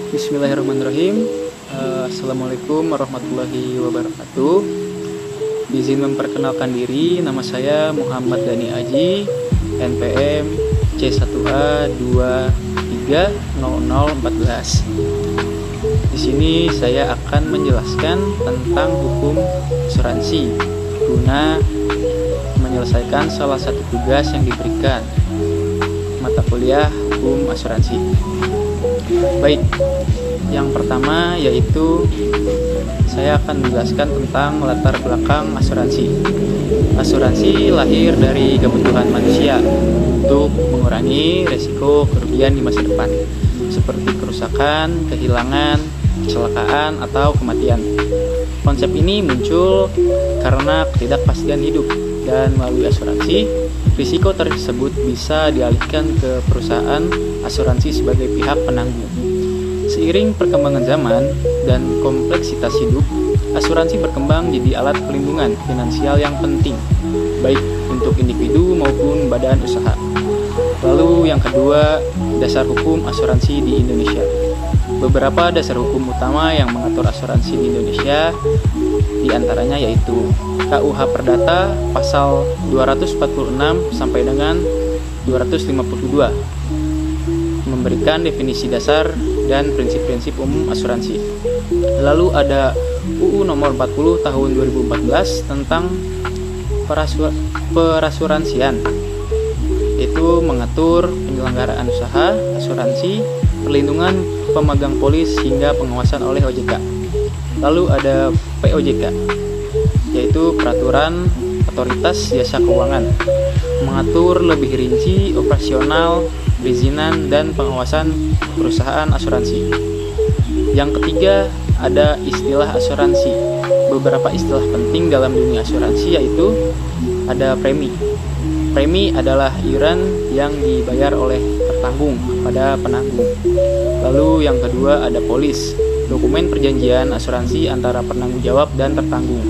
Bismillahirrahmanirrahim. Assalamualaikum warahmatullahi wabarakatuh. Izin memperkenalkan diri, nama saya Muhammad Dani Aji, NPM C1A230014. Di sini saya akan menjelaskan tentang hukum asuransi guna menyelesaikan salah satu tugas yang diberikan mata kuliah hukum asuransi. Baik, yang pertama yaitu saya akan menjelaskan tentang latar belakang asuransi. Asuransi lahir dari kebutuhan manusia untuk mengurangi resiko kerugian di masa depan, seperti kerusakan, kehilangan, kecelakaan, atau kematian. Konsep ini muncul karena ketidakpastian hidup, dan melalui asuransi, risiko tersebut bisa dialihkan ke perusahaan asuransi sebagai pihak penanggung. Seiring perkembangan zaman dan kompleksitas hidup, asuransi berkembang jadi alat perlindungan finansial yang penting, baik untuk individu maupun badan usaha. Lalu yang kedua, dasar hukum asuransi di Indonesia. Beberapa dasar hukum utama yang mengatur asuransi di Indonesia diantaranya yaitu KUH Perdata pasal 246 sampai dengan 252 memberikan definisi dasar dan prinsip-prinsip umum asuransi. Lalu ada UU nomor 40 tahun 2014 tentang perasuransian. Itu mengatur penyelenggaraan usaha asuransi, perlindungan pemegang polis hingga pengawasan oleh OJK. Lalu ada POJK, yaitu peraturan otoritas jasa keuangan, mengatur lebih rinci operasional, perizinan, dan pengawasan perusahaan asuransi. Yang ketiga, ada istilah asuransi. Beberapa istilah penting dalam dunia asuransi yaitu ada premi. Premi adalah iuran yang dibayar oleh tertanggung kepada penanggung. Lalu yang kedua ada polis, dokumen perjanjian asuransi antara penanggung jawab dan tertanggung.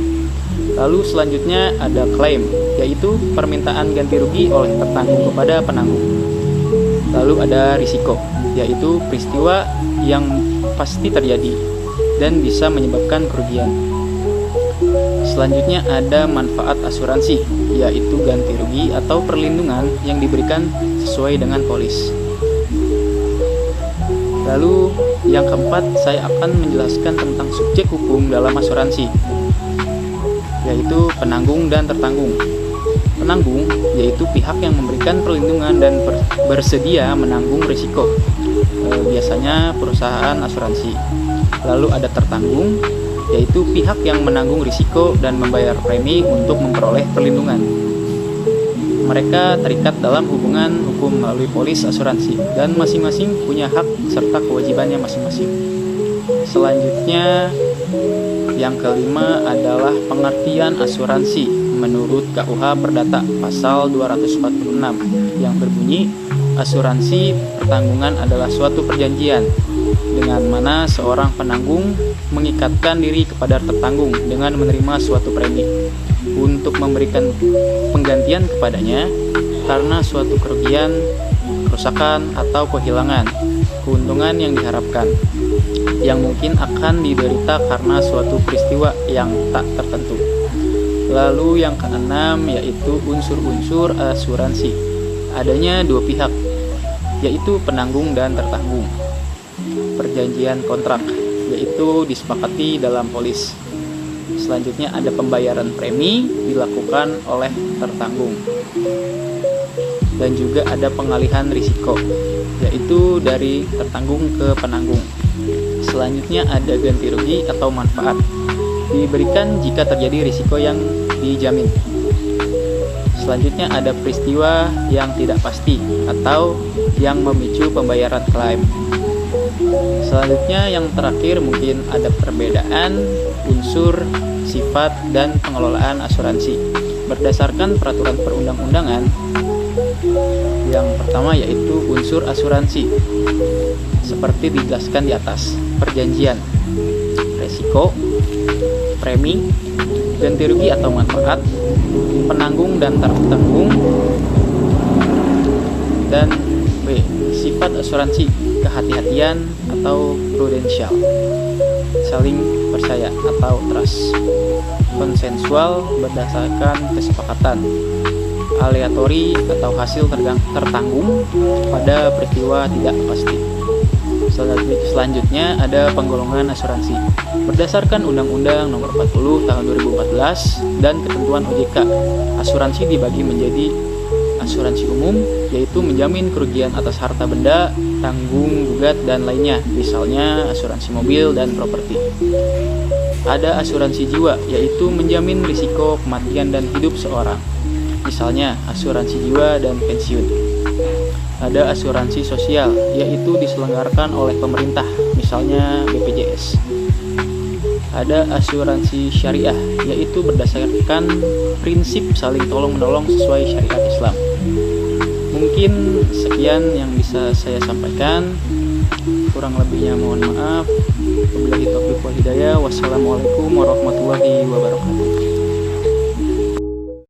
Lalu selanjutnya ada klaim, yaitu permintaan ganti rugi oleh tertanggung kepada penanggung. Lalu ada risiko, yaitu peristiwa yang pasti terjadi dan bisa menyebabkan kerugian. Selanjutnya ada manfaat asuransi, yaitu ganti rugi atau perlindungan yang diberikan sesuai dengan polis. Lalu yang keempat, saya akan menjelaskan tentang subjek hukum dalam asuransi, yaitu penanggung dan tertanggung. Penanggung yaitu pihak yang memberikan perlindungan dan bersedia menanggung risiko, biasanya perusahaan asuransi. Lalu ada tertanggung, yaitu pihak yang menanggung risiko dan membayar premi untuk memperoleh perlindungan. Mereka terikat dalam hubungan hukum melalui polis asuransi dan masing-masing punya hak serta kewajibannya masing-masing. Selanjutnya, yang kelima adalah pengertian asuransi menurut KUH Perdata pasal 246 yang berbunyi, asuransi pertanggungan adalah suatu perjanjian dengan mana seorang penanggung mengikatkan diri kepada tertanggung dengan menerima suatu premi untuk memberikan penggantian kepadanya karena suatu kerugian, kerusakan, atau kehilangan keuntungan yang diharapkan yang mungkin akan diderita karena suatu peristiwa yang tak tertentu. Lalu yang keenam yaitu unsur-unsur asuransi. Adanya dua pihak, yaitu penanggung dan tertanggung. Perjanjian kontrak, yaitu disepakati dalam polis. Selanjutnya ada pembayaran premi dilakukan oleh tertanggung. Dan juga ada pengalihan risiko, yaitu dari tertanggung ke penanggung. Selanjutnya ada ganti rugi atau manfaat, diberikan jika terjadi risiko yang dijamin. Selanjutnya ada peristiwa yang tidak pasti atau yang memicu pembayaran klaim. Selanjutnya yang terakhir mungkin ada perbedaan unsur, sifat, dan pengelolaan asuransi berdasarkan peraturan perundang-undangan. Yang pertama yaitu unsur asuransi, seperti dijelaskan di atas: perjanjian, resiko, premi, ganti rugi atau manfaat, penanggung dan tertanggung, dan B. Sifat asuransi, kehati-hatian atau prudensial, saling percaya atau trust. Konsensual, berdasarkan kesepakatan. Aleatori atau hasil tertanggung pada peristiwa tidak pasti. Selanjutnya ada penggolongan asuransi. Berdasarkan Undang-Undang Nomor 40 Tahun 2014 dan ketentuan OJK, asuransi dibagi menjadi asuransi umum, yaitu menjamin kerugian atas harta benda, tanggung gugat, dan lainnya, misalnya asuransi mobil dan properti. Ada asuransi jiwa, yaitu menjamin risiko kematian dan hidup seorang, misalnya asuransi jiwa dan pensiun. Ada asuransi sosial, yaitu diselenggarakan oleh pemerintah, misalnya BPJS. Ada asuransi syariah, yaitu berdasarkan prinsip saling tolong-menolong sesuai syariat Islam. Mungkin sekian yang bisa saya sampaikan. Kurang lebihnya mohon maaf. Wabillahi taufiq wal hidayah. Wassalamualaikum warahmatullahi wabarakatuh.